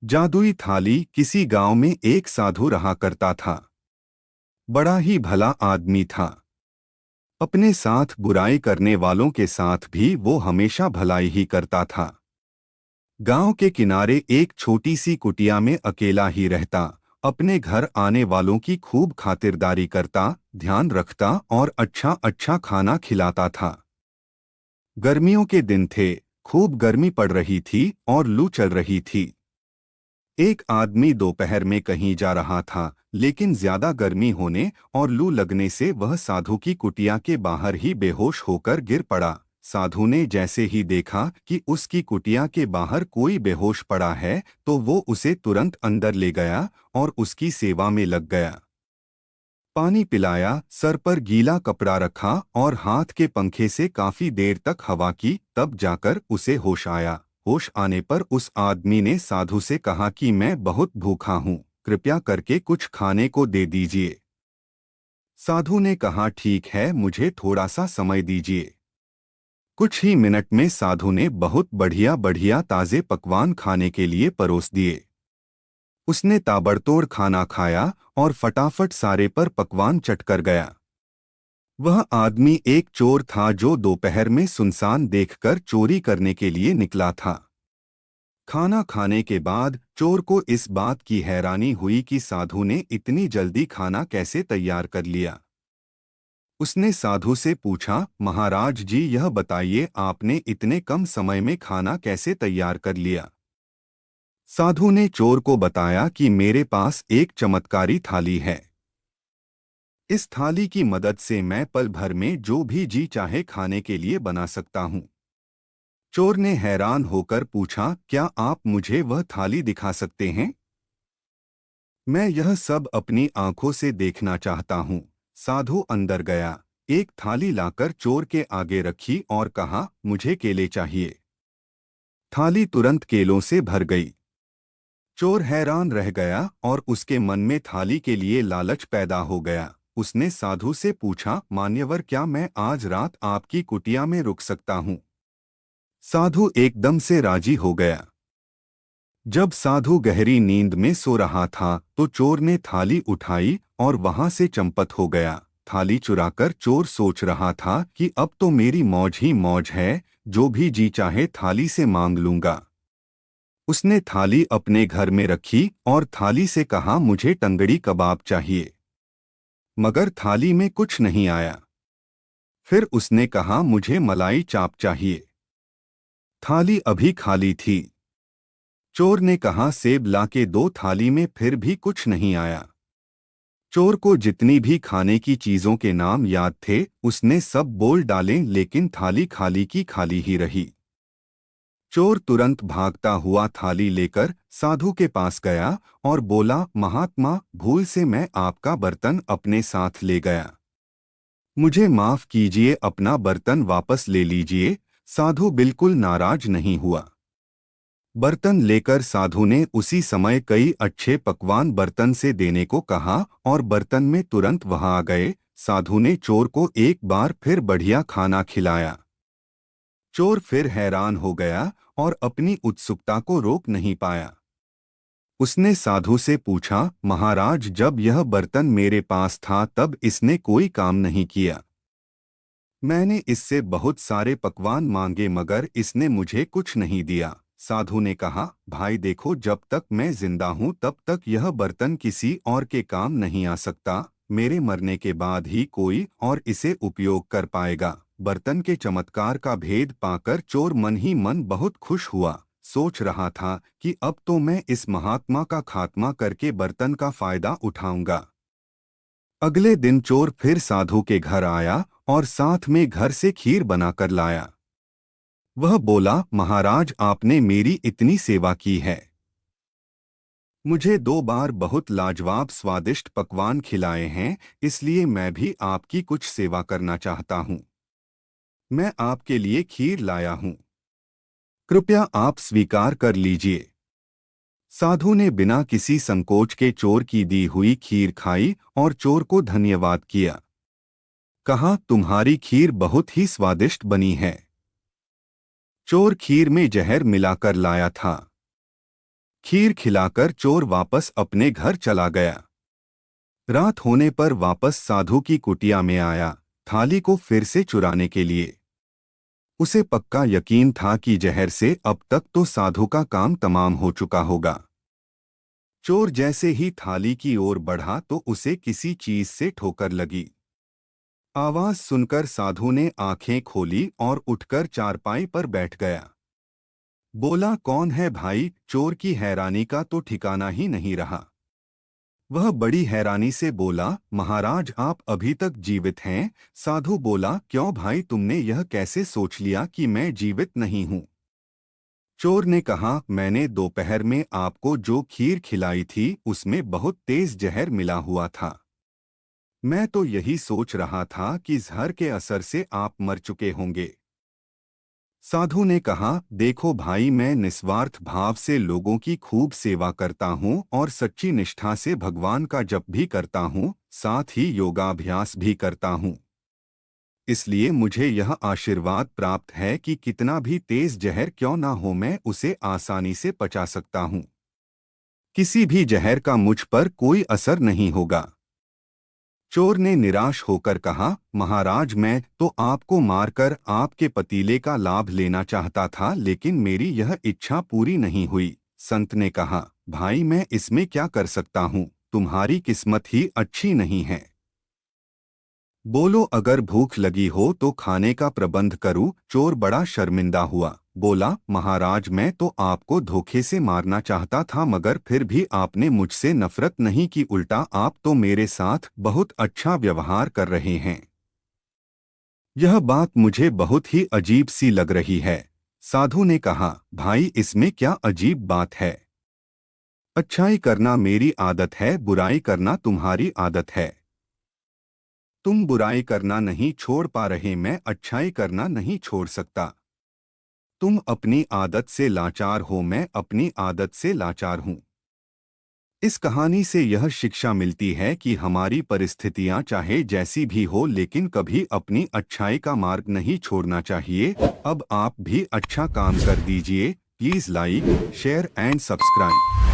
जादुई थाली। किसी गांव में एक साधु रहा करता था। बड़ा ही भला आदमी था। अपने साथ बुराई करने वालों के साथ भी वो हमेशा भलाई ही करता था। गांव के किनारे एक छोटी सी कुटिया में अकेला ही रहता, अपने घर आने वालों की खूब खातिरदारी करता, ध्यान रखता और अच्छा अच्छा खाना खिलाता था। गर्मियों के दिन थे, खूब गर्मी पड़ रही थी और लू चल रही थी। एक आदमी दोपहर में कहीं जा रहा था, लेकिन ज्यादा गर्मी होने और लू लगने से वह साधु की कुटिया के बाहर ही बेहोश होकर गिर पड़ा। साधु ने जैसे ही देखा कि उसकी कुटिया के बाहर कोई बेहोश पड़ा है, तो वो उसे तुरंत अंदर ले गया और उसकी सेवा में लग गया। पानी पिलाया, सर पर गीला कपड़ा रखा और हाथ के पंखे से काफी देर तक हवा की, तब जाकर उसे होश आया। होश आने पर उस आदमी ने साधु से कहा कि मैं बहुत भूखा हूँ, कृपया करके कुछ खाने को दे दीजिए। साधु ने कहा ठीक है, मुझे थोड़ा सा समय दीजिए। कुछ ही मिनट में साधु ने बहुत बढ़िया बढ़िया ताजे पकवान खाने के लिए परोस दिए। उसने ताबड़तोड़ खाना खाया और फटाफट सारे पर पकवान चटकर गया। वह आदमी एक चोर था जो दोपहर में सुनसान देखकर चोरी करने के लिए निकला था। खाना खाने के बाद चोर को इस बात की हैरानी हुई कि साधु ने इतनी जल्दी खाना कैसे तैयार कर लिया। उसने साधु से पूछा, महाराज जी यह बताइए आपने इतने कम समय में खाना कैसे तैयार कर लिया। साधु ने चोर को बताया कि मेरे पास एक चमत्कारी थाली है। इस थाली की मदद से मैं पल भर में जो भी जी चाहे खाने के लिए बना सकता हूँ। चोर ने हैरान होकर पूछा, क्या आप मुझे वह थाली दिखा सकते हैं? मैं यह सब अपनी आंखों से देखना चाहता हूँ। साधु अंदर गया, एक थाली लाकर चोर के आगे रखी और कहा, मुझे केले चाहिए। थाली तुरंत केलों से भर गई। चोर हैरान रह गया और उसके मन में थाली के लिए लालच पैदा हो गया। उसने साधु से पूछा, मान्यवर क्या मैं आज रात आपकी कुटिया में रुक सकता हूँ? साधु एकदम से राजी हो गया। जब साधु गहरी नींद में सो रहा था तो चोर ने थाली उठाई और वहां से चंपत हो गया। थाली चुराकर चोर सोच रहा था कि अब तो मेरी मौज ही मौज है, जो भी जी चाहे थाली से मांग लूंगा। उसने थाली अपने घर में रखी और थाली से कहा, मुझे टंगड़ी कबाब चाहिए। मगर थाली में कुछ नहीं आया। फिर उसने कहा, मुझे मलाई चाप चाहिए। थाली अभी खाली थी। चोर ने कहा, सेब लाके दो। थाली में फिर भी कुछ नहीं आया। चोर को जितनी भी खाने की चीजों के नाम याद थे उसने सब बोल डाले, लेकिन थाली खाली की खाली ही रही। चोर तुरंत भागता हुआ थाली लेकर साधु के पास गया और बोला, महात्मा भूल से मैं आपका बर्तन अपने साथ ले गया। मुझे माफ कीजिए, अपना बर्तन वापस ले लीजिए। साधु बिल्कुल नाराज नहीं हुआ। बर्तन लेकर साधु ने उसी समय कई अच्छे पकवान बर्तन से देने को कहा और बर्तन में तुरंत वहां आ गए। साधु ने चोर को एक बार फिर बढ़िया खाना खिलाया। चोर फिर हैरान हो गया और अपनी उत्सुकता को रोक नहीं पाया। उसने साधु से पूछा, महाराज जब यह बर्तन मेरे पास था तब इसने कोई काम नहीं किया। मैंने इससे बहुत सारे पकवान मांगे मगर इसने मुझे कुछ नहीं दिया। साधु ने कहा, भाई देखो, जब तक मैं जिंदा हूँ तब तक यह बर्तन किसी और के काम नहीं आ सकता। मेरे मरने के बाद ही कोई और इसे उपयोग कर पाएगा। बर्तन के चमत्कार का भेद पाकर चोर मन ही मन बहुत खुश हुआ। सोच रहा था कि अब तो मैं इस महात्मा का खात्मा करके बर्तन का फायदा उठाऊंगा। अगले दिन चोर फिर साधु के घर आया और साथ में घर से खीर बनाकर लाया। वह बोला, महाराज आपने मेरी इतनी सेवा की है, मुझे 2 बार बहुत लाजवाब स्वादिष्ट पकवान खिलाए हैं, इसलिए मैं भी आपकी कुछ सेवा करना चाहता हूँ। मैं आपके लिए खीर लाया हूँ, कृपया आप स्वीकार कर लीजिए। साधु ने बिना किसी संकोच के चोर की दी हुई खीर खाई और चोर को धन्यवाद किया। कहा, तुम्हारी खीर बहुत ही स्वादिष्ट बनी है। चोर खीर में जहर मिलाकर लाया था। खीर खिलाकर चोर वापस अपने घर चला गया। रात होने पर वापस साधु की कुटिया में आया, थाली को फिर से चुराने के लिए। उसे पक्का यकीन था कि जहर से अब तक तो साधु का काम तमाम हो चुका होगा। चोर जैसे ही थाली की ओर बढ़ा तो उसे किसी चीज से ठोकर लगी। आवाज सुनकर साधु ने आंखें खोली और उठकर चारपाई पर बैठ गया। बोला, कौन है भाई? चोर की हैरानी का तो ठिकाना ही नहीं रहा। वह बड़ी हैरानी से बोला, महाराज आप अभी तक जीवित हैं? साधु बोला, क्यों भाई, तुमने यह कैसे सोच लिया कि मैं जीवित नहीं हूँ? चोर ने कहा, मैंने दोपहर में आपको जो खीर खिलाई थी उसमें बहुत तेज जहर मिला हुआ था। मैं तो यही सोच रहा था कि जहर के असर से आप मर चुके होंगे। साधु ने कहा, देखो भाई, मैं निस्वार्थ भाव से लोगों की खूब सेवा करता हूँ और सच्ची निष्ठा से भगवान का जप भी करता हूँ, साथ ही योगाभ्यास भी करता हूँ। इसलिए मुझे यह आशीर्वाद प्राप्त है कि कितना भी तेज जहर क्यों ना हो मैं उसे आसानी से पचा सकता हूँ। किसी भी जहर का मुझ पर कोई असर नहीं होगा। चोर ने निराश होकर कहा, महाराज मैं तो आपको मारकर आपके पतीले का लाभ लेना चाहता था, लेकिन मेरी यह इच्छा पूरी नहीं हुई। संत ने कहा, भाई मैं इसमें क्या कर सकता हूँ, तुम्हारी किस्मत ही अच्छी नहीं है। बोलो, अगर भूख लगी हो तो खाने का प्रबंध करूं? चोर बड़ा शर्मिंदा हुआ, बोला, महाराज मैं तो आपको धोखे से मारना चाहता था, मगर फिर भी आपने मुझसे नफरत नहीं की, उल्टा आप तो मेरे साथ बहुत अच्छा व्यवहार कर रहे हैं। यह बात मुझे बहुत ही अजीब सी लग रही है। साधु ने कहा, भाई इसमें क्या अजीब बात है? अच्छाई करना मेरी आदत है, बुराई करना तुम्हारी आदत है। तुम बुराई करना नहीं छोड़ पा रहे, मैं अच्छाई करना नहीं छोड़ सकता। तुम अपनी आदत से लाचार हो, मैं अपनी आदत से लाचार हूं। इस कहानी से यह शिक्षा मिलती है कि हमारी परिस्थितियां चाहे जैसी भी हो, लेकिन कभी अपनी अच्छाई का मार्ग नहीं छोड़ना चाहिए। अब आप भी अच्छा काम कर दीजिए। Please like, share and subscribe.